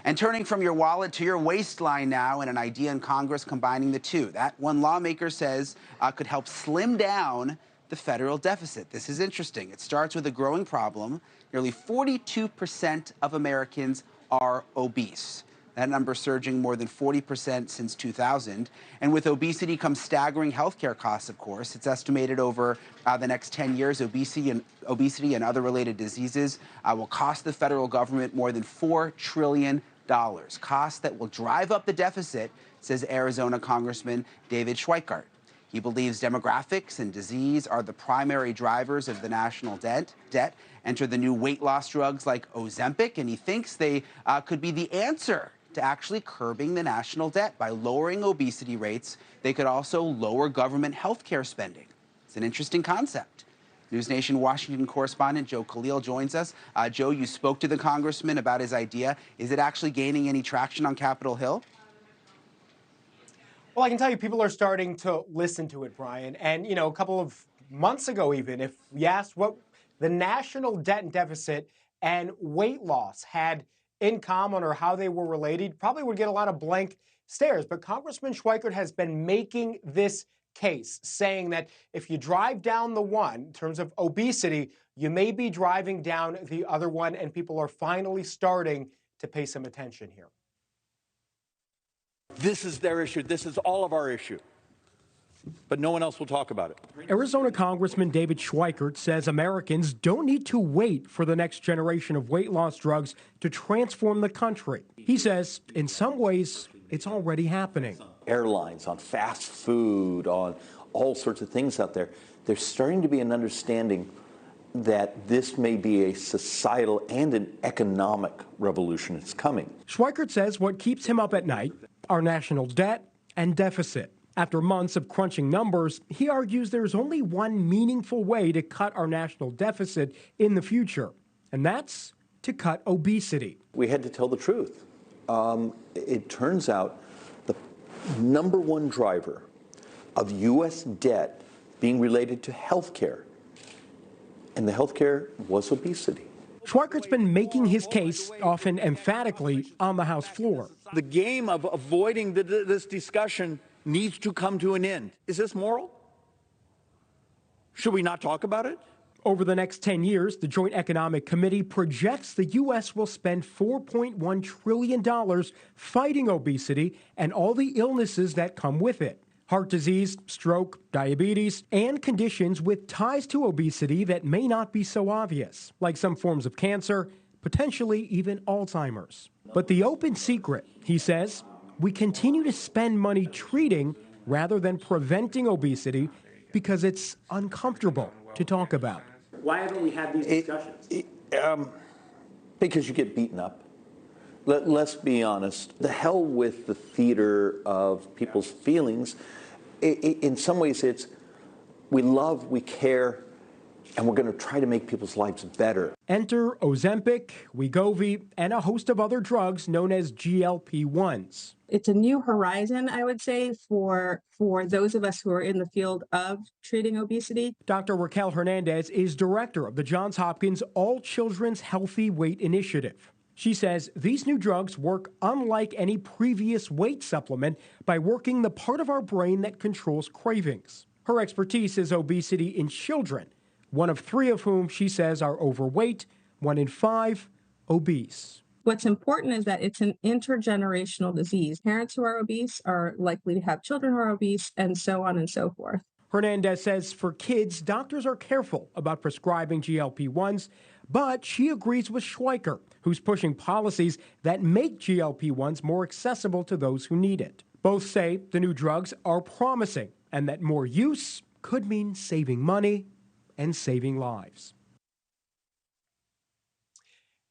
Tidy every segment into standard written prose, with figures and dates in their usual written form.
And turning from your wallet to your waistline now, and an idea in Congress combining the two. That one lawmaker says could help slim down the federal deficit. This is interesting. It starts with a growing problem. Nearly 42% of Americans are obese. That number surging more than 40% since 2000. And with obesity comes staggering healthcare costs, of course. It's estimated over the next 10 years, obesity and other related diseases will cost the federal government more than $4 trillion. Costs that will drive up the deficit, says Arizona Congressman David Schweikert. He believes demographics and disease are the primary drivers of the national debt. Enter the new weight loss drugs like Ozempic, and he thinks they could be the answer to actually curbing the national debt. By lowering obesity rates, they could also lower government health care spending. It's an interesting concept. NewsNation Washington correspondent Joe Khalil joins us. Joe, you spoke to the congressman about his idea. Is it actually gaining any traction on Capitol Hill? Well, I can tell you people are starting to listen to it, Brian. And, a couple of months ago even, if we asked what the national debt and deficit and weight loss had in common or how they were related, probably would get a lot of blank stares. But Congressman Schweikert has been making this case, saying that if you drive down the one in terms of obesity, you may be driving down the other one, and people are finally starting to pay some attention here. This is their issue. This is all of our issue. But no one else will talk about it. Arizona Congressman David Schweikert says Americans don't need to wait for the next generation of weight loss drugs to transform the country. He says, in some ways, it's already happening. Airlines, on fast food, on all sorts of things out there, there's starting to be an understanding that this may be a societal and an economic revolution that's coming. Schweikert says what keeps him up at night are national debt and deficit. After months of crunching numbers, he argues there's only one meaningful way to cut our national deficit in the future, and that's to cut obesity. We had to tell the truth. It turns out the number one driver of U.S. debt being related to health care, and the health care was obesity. Schweikert's been making his case, often emphatically, on the House floor. The game of avoiding this discussion needs to come to an end. Is this moral? Should we not talk about it? Over the next 10 years, the Joint Economic Committee projects the U.S. will spend $4.1 trillion fighting obesity and all the illnesses that come with it. Heart disease, stroke, diabetes, and conditions with ties to obesity that may not be so obvious, like some forms of cancer, potentially even Alzheimer's. But the open secret, he says, we continue to spend money treating rather than preventing obesity because it's uncomfortable to talk about. Why haven't we had these discussions? Because you get beaten up. Let's be honest. The hell with the theater of people's feelings. In some ways, it's we love, we care, and we're going to try to make people's lives better. Enter Ozempic, Wegovy, and a host of other drugs known as GLP-1s. It's a new horizon, I would say, for those of us who are in the field of treating obesity. Dr. Raquel Hernandez is director of the Johns Hopkins All Children's Healthy Weight Initiative. She says these new drugs work unlike any previous weight supplement by working the part of our brain that controls cravings. Her expertise is obesity in children, one of 3 of whom she says are overweight, 1 in 5 obese. What's important is that it's an intergenerational disease. Parents who are obese are likely to have children who are obese, and so on and so forth. Hernandez says for kids, doctors are careful about prescribing GLP-1s, but she agrees with Schweikert, who's pushing policies that make GLP-1s more accessible to those who need it. Both say the new drugs are promising and that more use could mean saving money and saving lives.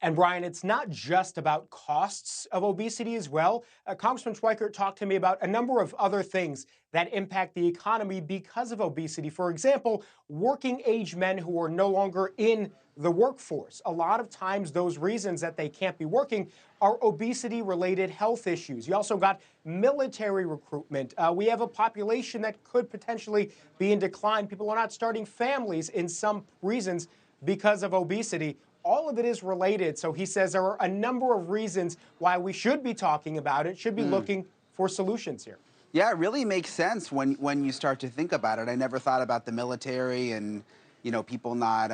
And Brian, it's not just about costs of obesity as well. Congressman Schweikert talked to me about a number of other things that impact the economy because of obesity. For example, working age men who are no longer in the workforce. A lot of times those reasons that they can't be working are obesity-related health issues. You also got military recruitment. We have a population that could potentially be in decline. People are not starting families in some reasons because of obesity. all of it is related. So he says there are a number of reasons why we should be talking about it, should be looking for solutions here. Yeah, it really makes sense when you start to think about it. I never thought about the military and, people not,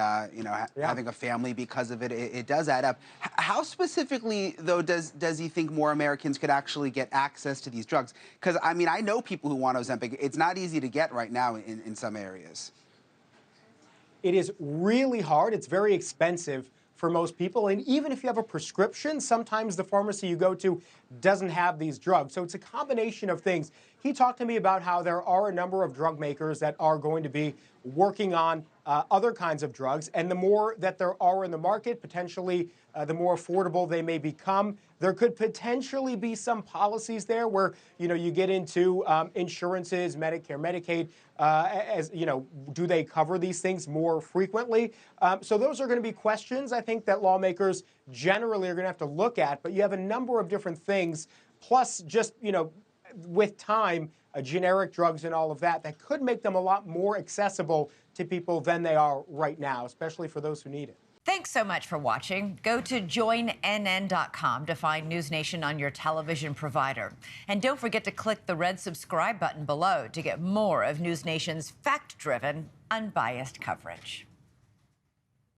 having a family because of it. It does add up. How specifically, though, does he think more Americans could actually get access to these drugs? Because, I know people who want Ozempic. It's not easy to get right now in some areas. It is really hard. It's very expensive for most people. And even if you have a prescription, sometimes the pharmacy you go to doesn't have these drugs. So it's a combination of things. He talked to me about how there are a number of drug makers that are going to be working on other kinds of drugs. And the more that there are in the market, potentially the more affordable they may become. There could potentially be some policies there where, you get into insurances, Medicare, Medicaid, do they cover these things more frequently? So those are going to be questions, I think, that lawmakers generally are going to have to look at. But you have a number of different things, plus just, with time, generic drugs and all of that could make them a lot more accessible to people than they are right now, especially for those who need it. Thanks so much for watching. Go to joinnn.com to find NewsNation on your television provider. And don't forget to click the red subscribe button below to get more of NewsNation's fact-driven, unbiased coverage.